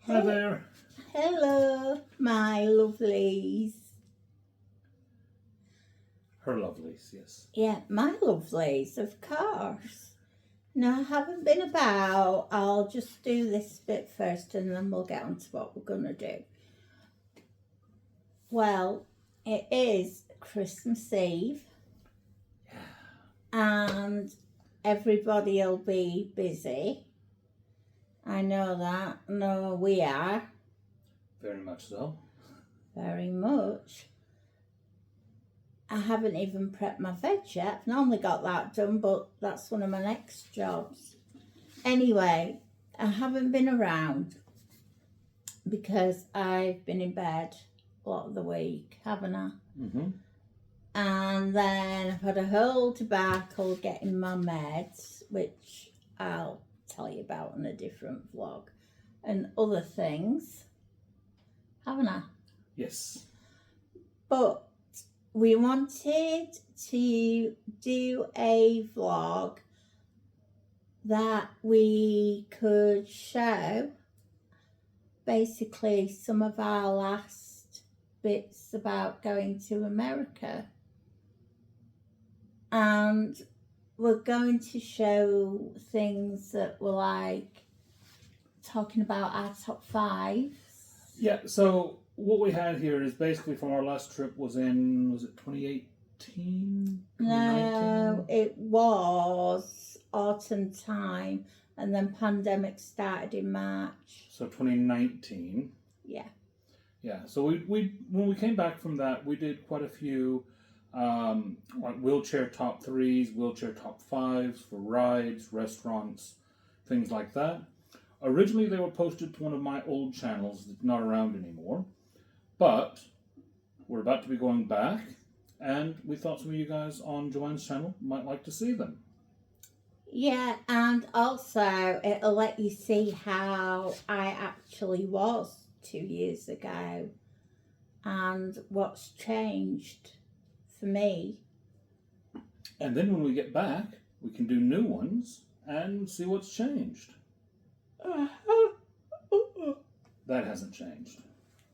Hi there. Hello, my lovelies. Her lovelies, yes. Yeah, my lovelies, of course. No, I haven't been about. I'll just do this bit first and then we'll get on to what we're going to do. Well, it is Christmas Eve. And everybody will be busy. I know that. No, we are. Very much so. Very much. I haven't even prepped my veg yet. I've normally got that done, but that's one of my next jobs. Anyway, I haven't been around because I've been in bed a lot of the week, haven't I? Mm-hmm. And then I've had a whole debacle getting my meds, which I'll tell you about in a different vlog, and other things, haven't I? Yes. But we wanted to do a vlog that we could show basically some of our last bits about going to America. And we're going to show things that were like talking about our top 5. Yeah, so what we had here is basically from our last trip was it 2018? No, it was autumn time, and then pandemic started in March. So 2019. Yeah. Yeah, so we when we came back from that, we did quite a few like wheelchair top 3s, wheelchair top 5s for rides, restaurants, things like that. Originally, they were posted to one of my old channels that's not around anymore, but we're about to be going back, and we thought some of you guys on Joanne's channel might like to see them. Yeah, and also it'll let you see how I actually was 2 years ago and what's changed for me. And then when we get back, we can do new ones and see what's changed. That hasn't changed.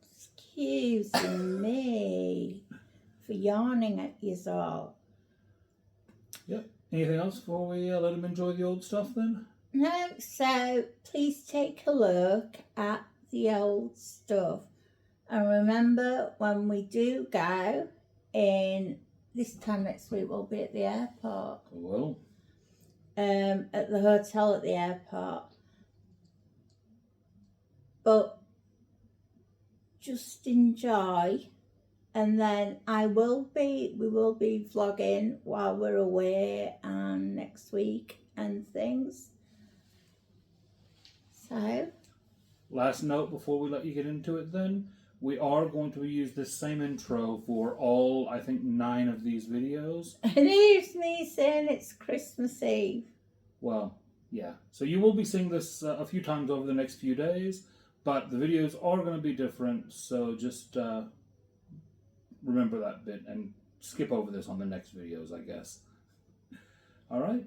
Excuse me for yawning at you all. Yep. Anything else before we let them enjoy the old stuff then? No, so please take a look at the old stuff. And remember, when we do go in, this time next week we'll be at the airport. We will. At the hotel at the airport. But just enjoy, and then we will be vlogging while we're away and next week and things. So Last note before we let you get into it then, we are going to use this same intro for all, I think, 9 of these videos. and here's me saying it's Christmas Eve. Well, yeah. So you will be seeing this a few times over the next few days, but the videos are going to be different, so just remember that bit and skip over this on the next videos, I guess. All right.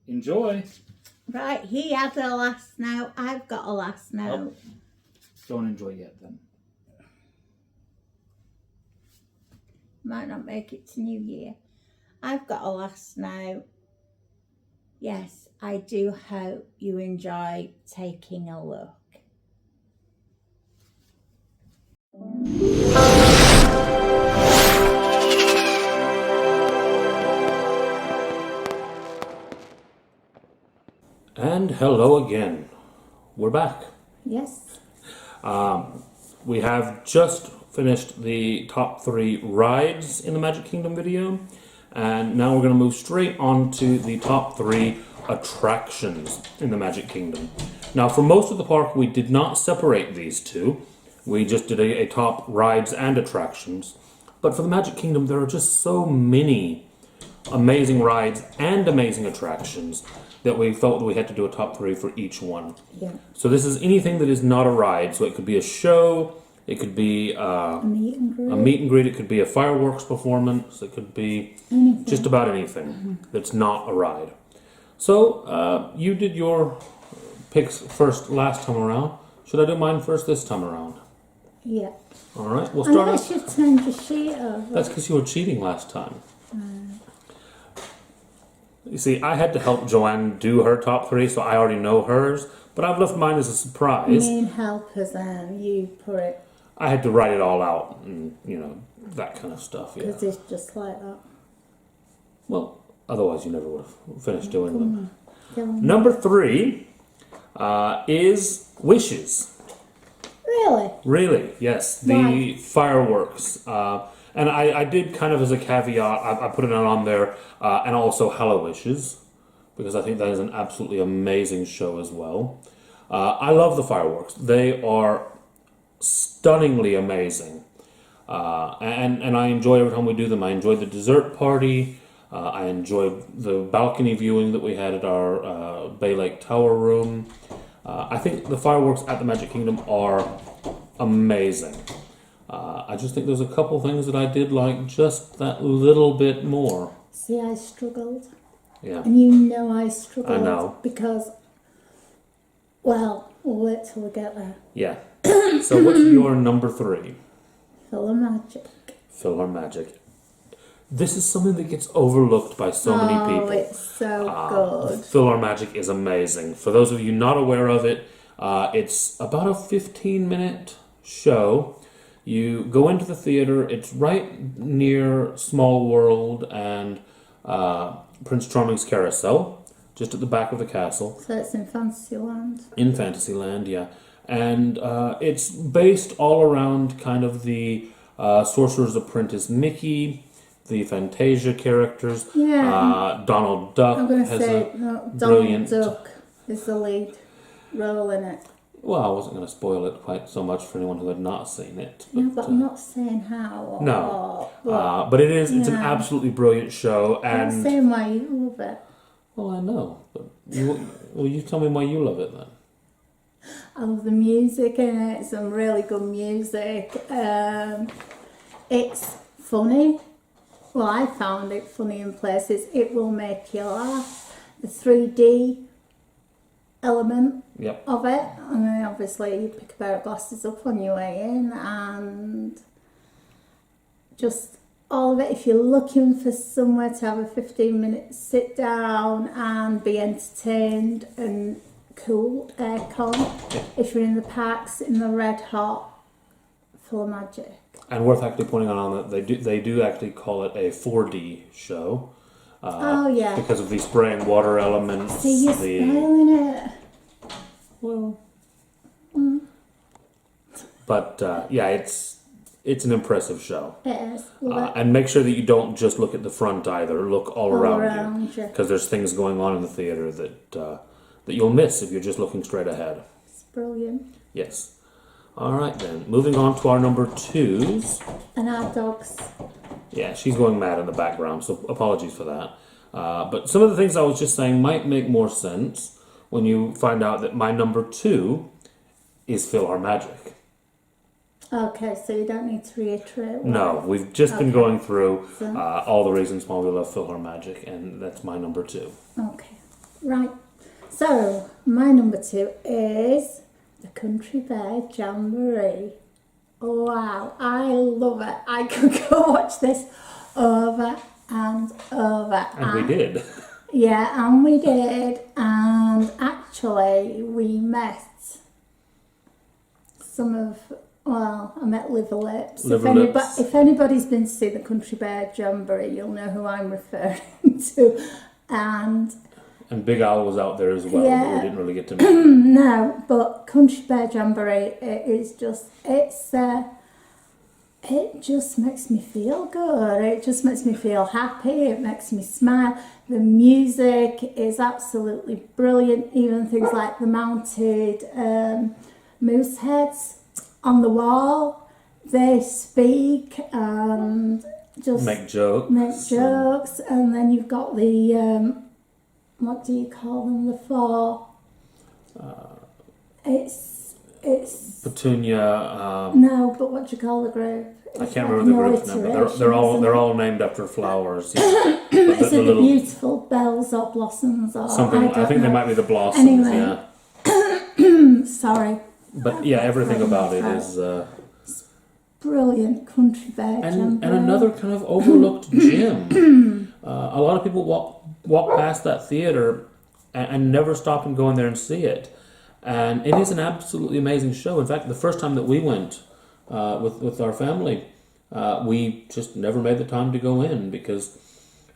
Enjoy. Right, he had a last note. I've got a last note. Oh, don't enjoy yet then. Might not make it to New Year. I've got a last note. Yes, I do hope you enjoy taking a look. And hello again. We're back. Yes. We have just finished the top 3 rides in the Magic Kingdom video, and now we're going to move straight on to the top 3 attractions in the Magic Kingdom. Now, for most of the park, we did not separate these two. We just did a top rides and attractions. But for the Magic Kingdom, there are just so many amazing rides and amazing attractions that we felt that we had to do a top 3 for each one. Yeah. So this is anything that is not a ride. So it could be a show, it could be A meet and greet. a meet and greet, it could be a fireworks performance, it could be Anything. just about anything that's not a ride. So you did your picks first last time around. Should I do mine first this time around? Yeah. All right, we'll start Unless you turned your sheet over. That's because you were cheating last time. You see, I had to help Joanne do her top 3, so I already know hers, but I've left mine as a surprise. Main helpers, and you put it. I had to write it all out and, that kind of stuff, yeah. Because it's just like that. Well, otherwise you never would have finished doing them. Go on. Number 3 is wishes. Really? Really, yes. The Right. fireworks. And I did kind of as a caveat, I put it on there, and also Hello Wishes, because I think that is an absolutely amazing show as well. I love the fireworks. They are stunningly amazing. And I enjoy every time we do them. I enjoy the dessert party. I enjoy the balcony viewing that we had at our Bay Lake Tower room. I think the fireworks at the Magic Kingdom are amazing. I just think there's a couple things that I did like just that little bit more. See, I struggled. Yeah. And you know I struggled. I know. Because, well, we'll wait till we get there. Yeah. So what's your number 3? Full of magic. Filler Magic. This is something that gets overlooked by so many people. Oh, it's so good. Filler Magic is amazing. For those of you not aware of it, it's about a 15-minute show. You go into the theater. It's right near Small World and Prince Charming's Carousel, just at the back of the castle. So it's in Fantasyland. In Fantasyland, yeah. And it's based all around kind of the Sorcerer's Apprentice Mickey, the Fantasia characters. Yeah. Donald Duck I'm going to has say a Donald brilliant... Duck is the lead role in it. Well, I wasn't going to spoil it quite so much for anyone who had not seen it. No, but I'm not saying how or No. what. But it's an Yeah. absolutely brilliant show. I'm And saying why you love it. well, I know. But you tell me why you love it then. I love the music in it. Some really good music. It's funny. Well, I found it funny in places. It will make you laugh. The 3D element Yep. of it, and then obviously you pick a pair of glasses up on your way in, and just all of it. If you're looking for somewhere to have a 15-minute sit down and be entertained and cool aircon, if you're in the parks in the red hot, full of magic. And worth actually pointing out on that they do actually call it a 4D show. Oh yeah. Because of the spraying water elements. See, you're spoiling it. Well. But yeah, it's an impressive show. It is. Love it. And make sure that you don't just look at the front either. Look all around you, you. because there's things going on in the theater that you'll miss if you're just looking straight ahead. It's brilliant. Yes. All right then. Moving on to our number 2s. And our dogs. Yeah, she's going mad in the background, so apologies for that. But some of the things I was just saying might make more sense when you find out that my number 2 is Filler Magic. Okay, so you don't need to reiterate. No, we've just been going through So- all the reasons why we love Filler Magic, and that's my number 2. Okay, right. So, my number 2 is the Country Bear Jamboree. Wow, I love it. I could go watch this over and over. And we did. Yeah, and we did. And actually, we met I met Liver Lips. Lips. If anybody's been to see the Country Bear Jamboree, you'll know who I'm referring to. And Big Al was out there as well, Yeah. but we didn't really get to meet. no, but Country Bear Jamboree, it just makes me feel good. It just makes me feel happy. It makes me smile. The music is absolutely brilliant. Even things like the mounted moose heads on the wall, they speak and just Make jokes. And then you've got the what do you call them? The four. It's Petunia. no, but what do you call the group? I can't remember the group's name, but they're all named after flowers. Yeah. Is it the beautiful bells or blossoms or something. I think they know. might be the blossoms. Anyway. Yeah. Sorry. But yeah, everything about it is... brilliant country veg. And another kind of overlooked gem. A lot of people walk past that theater and never stop and go in there and see it. And it is an absolutely amazing show. In fact, the first time that we went with our family, we just never made the time to go in because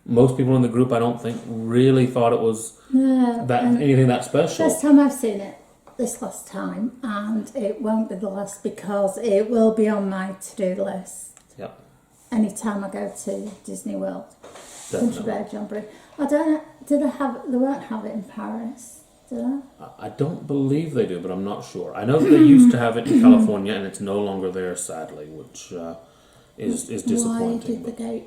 most people in the group, I don't think, really thought it was anything that special. First time I've seen it, this last time, and it won't be the last because it will be on my to-do list. Yep. Anytime I go to Disney World. Country Definitely. veg jamboree. I don't know, they won't have it in Paris, do they? I don't believe they do, but I'm not sure. I know that they used to have it in California, and it's no longer there, sadly, which is disappointing. Why did they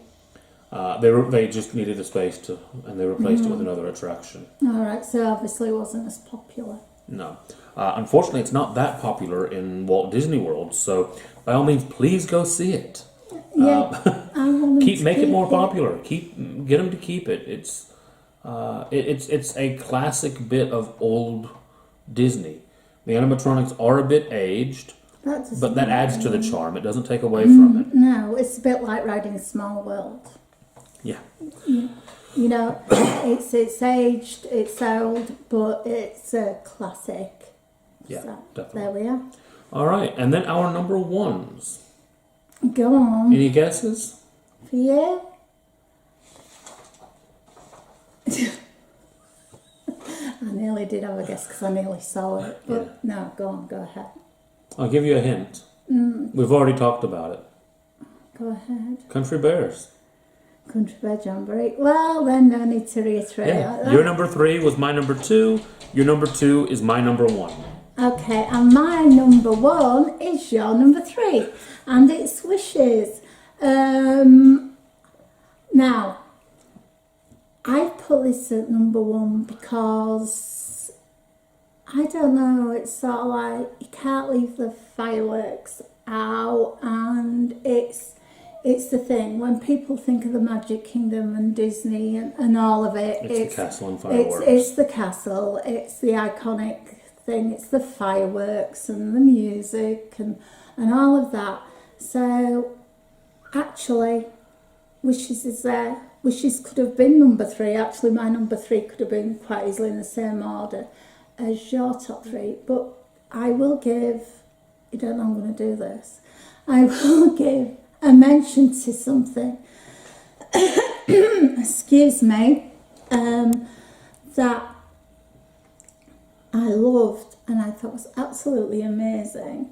go? They just needed the space and they replaced it with another attraction. Alright, so obviously it wasn't as popular. No. Unfortunately, it's not that popular in Walt Disney World, so by all means, please go see it. Yeah, I want them to Make it more keep popular. Get them to keep it. It's a classic bit of old Disney. The animatronics are a bit aged, but that adds to the charm. It doesn't take away from it. No, it's a bit like riding Small World. Yeah. You know, it's aged, it's old, but it's a classic. Yeah, So, definitely. there we are. All right, and then our number ones. Go on. Any guesses? For you? I nearly did have a guess because I nearly saw it. But no, go on, go ahead. I'll give you a hint. We've already talked about it. Go ahead. Country Bears. Country veg jamboree. Well, then no need to reiterate. Yeah. Your number 3 was my number 2. Your number 2 is my number 1. Okay, and my number 1 is your number 3, and it's Wishes. Now, I put this at number 1 because I don't know. It's sort of like you can't leave the fireworks out, and it's the thing when people think of the Magic Kingdom and Disney and all of it. It's the castle and fireworks. It's the castle. It's the iconic thing. It's the fireworks and the music and all of that. So actually, Wishes is there. Wishes could have been number 3. Actually, my number 3 could have been quite easily in the same order as your top 3. But I will give. You don't know I'm going to do this. I will give a mention to something, excuse me, that I loved and I thought was absolutely amazing,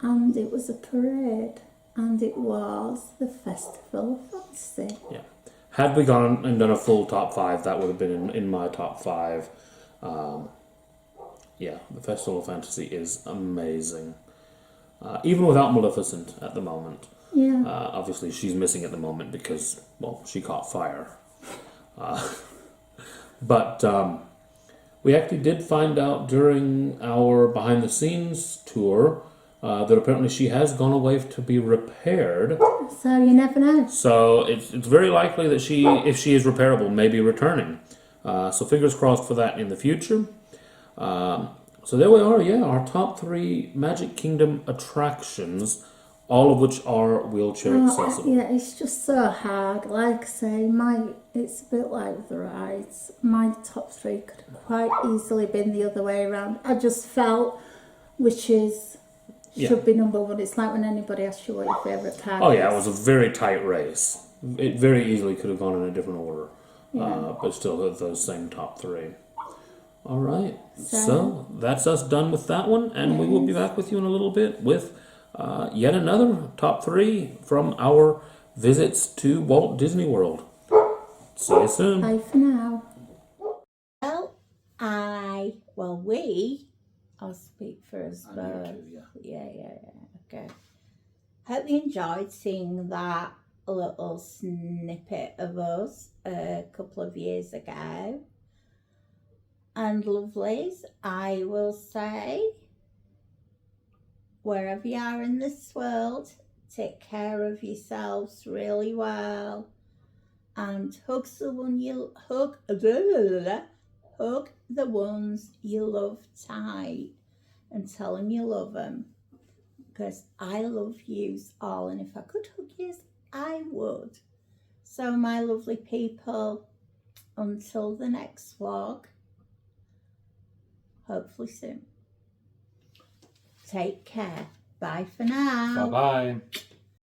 and it was a parade, and it was the Festival of Fantasy. Yeah. Had we gone and done a full top 5, that would have been in my top 5. Yeah, the Festival of Fantasy is amazing. Even without Maleficent at the moment. Yeah. Obviously, she's missing at the moment because, well, she caught fire. But we actually did find out during our behind-the-scenes tour that apparently she has gone away to be repaired. So you never know. So it's very likely that she, if she is repairable, may be returning. So fingers crossed for that in the future. So there we are, yeah, our top 3 Magic Kingdom attractions, all of which are wheelchair accessible. Yeah, it's just so hard. Like I say, it's a bit like the rides. My top 3 could have quite easily been the other way around. I just felt Wishes should be number 1. It's like when anybody asks you what your favourite park is. Oh yeah, it was a very tight race. It very easily could have gone in a different order, but still those same top 3. All right, so that's us done with that one, and we will be back with you in a little bit with yet another top 3 from our visits to Walt Disney World. See you soon. Bye for now. I'll speak for us both. Yeah. Okay. Hope you enjoyed seeing that little snippet of us a couple of years ago. And lovelies, I will say, wherever you are in this world, take care of yourselves really well, and hug the ones you love tight. and tell them you love them. Because I love yous all, and if I could hug yous, I would. So my lovely people, until the next vlog, hopefully soon, take care. Bye for now. Bye-bye.